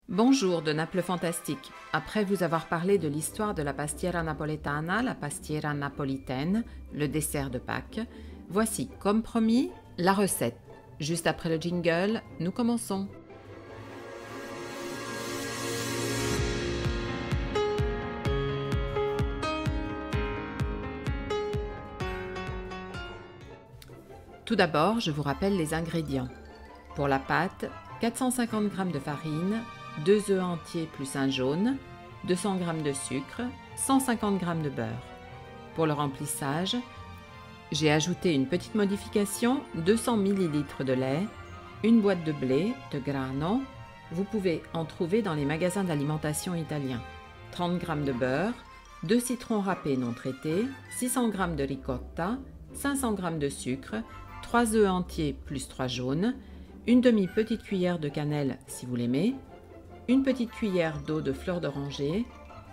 Bonjour de Naples Fantastique. Après vous avoir parlé de l'histoire de la pastiera napoletana, la pastiera napolitaine, le dessert de Pâques, voici, comme promis, la recette. Juste après le jingle, nous commençons. Tout d'abord, je vous rappelle les ingrédients. Pour la pâte, 450 g de farine, 2 œufs entiers plus un jaune, 200 g de sucre, 150 g de beurre. Pour le remplissage, j'ai ajouté une petite modification, 200 ml de lait, une boîte de blé, de grano, vous pouvez en trouver dans les magasins d'alimentation italiens, 30 g de beurre, 2 citrons râpés non traités, 600 g de ricotta, 500 g de sucre, 3 œufs entiers plus 3 jaunes, une demi-petite cuillère de cannelle si vous l'aimez, une petite cuillère d'eau de fleur d'oranger,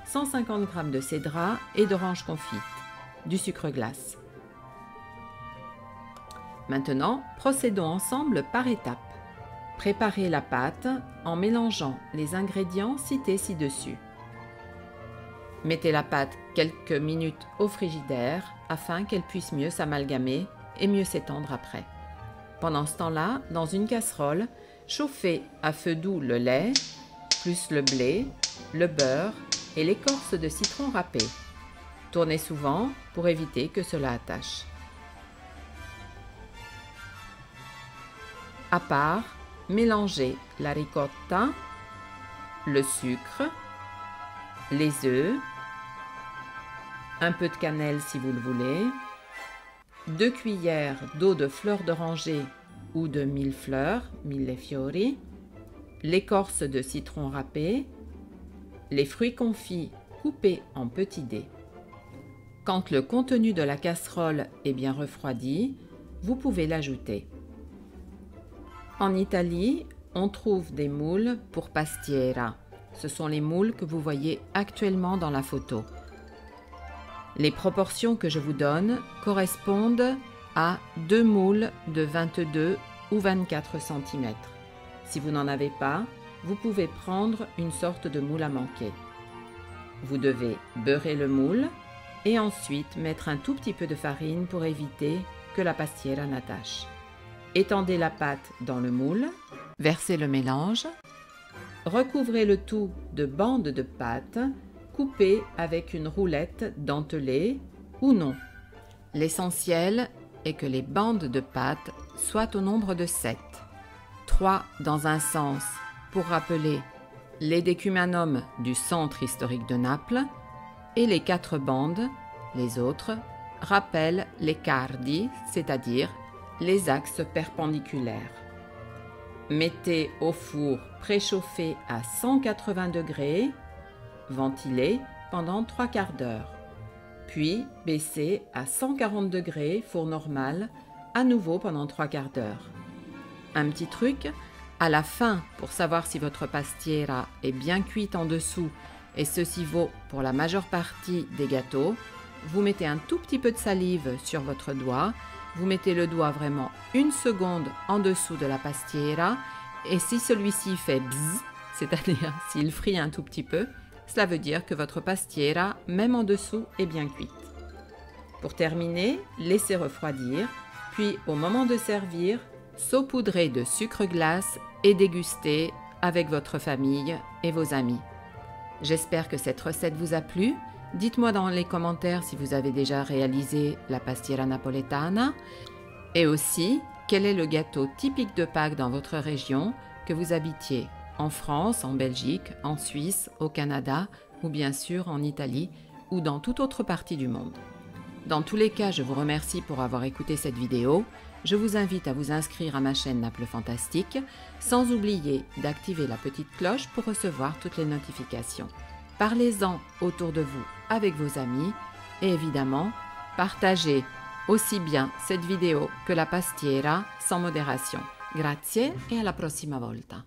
150 g de cédra et d'orange confite, du sucre glace. Maintenant, procédons ensemble par étapes. Préparez la pâte en mélangeant les ingrédients cités ci-dessus. Mettez la pâte quelques minutes au frigidaire afin qu'elle puisse mieux s'amalgamer et mieux s'étendre après. Pendant ce temps-là, dans une casserole, chauffez à feu doux le lait, plus le blé, le beurre et l'écorce de citron râpé. Tournez souvent pour éviter que cela attache. À part, mélangez la ricotta, le sucre, les œufs, un peu de cannelle si vous le voulez, 2 cuillères d'eau de fleur d'oranger ou de millefleurs, millefiori, l'écorce de citron râpé, les fruits confits coupés en petits dés. Quand le contenu de la casserole est bien refroidi, vous pouvez l'ajouter. En Italie, on trouve des moules pour pastiera. Ce sont les moules que vous voyez actuellement dans la photo. Les proportions que je vous donne correspondent à 2 moules de 22 ou 24 cm. Si vous n'en avez pas, vous pouvez prendre une sorte de moule à manquer. Vous devez beurrer le moule et ensuite mettre un tout petit peu de farine pour éviter que la pastiera n'attache. Étendez la pâte dans le moule, versez le mélange, recouvrez le tout de bandes de pâte coupées avec une roulette dentelée ou non. L'essentiel est que les bandes de pâte soient au nombre de 7. 3 dans un sens pour rappeler les decumanums du centre historique de Naples et les 4 bandes, les autres, rappellent les cardi, c'est-à-dire les axes perpendiculaires. Mettez au four préchauffé à 180 degrés, ventilé pendant 3/4 d'heure. Puis baissez à 140 degrés, four normal, à nouveau pendant 3/4 d'heure. Un petit truc, à la fin, pour savoir si votre pastiera est bien cuite en dessous, et ceci vaut pour la majeure partie des gâteaux, vous mettez un tout petit peu de salive sur votre doigt, vous mettez le doigt vraiment 1 seconde en dessous de la pastiera, et si celui-ci fait bzzz, c'est-à-dire s'il frit un tout petit peu, cela veut dire que votre pastiera, même en dessous, est bien cuite. Pour terminer, laissez refroidir, puis au moment de servir, saupoudrez de sucre glace et dégustez avec votre famille et vos amis. J'espère que cette recette vous a plu. Dites-moi dans les commentaires si vous avez déjà réalisé la pastiera napoletana et aussi quel est le gâteau typique de Pâques dans votre région, que vous habitiez en France, en Belgique, en Suisse, au Canada ou bien sûr en Italie ou dans toute autre partie du monde. Dans tous les cas, je vous remercie pour avoir écouté cette vidéo. Je vous invite à vous inscrire à ma chaîne Naples Fantastique, sans oublier d'activer la petite cloche pour recevoir toutes les notifications. Parlez-en autour de vous avec vos amis et évidemment, partagez aussi bien cette vidéo que la pastiera sans modération. Grazie e alla prossima volta.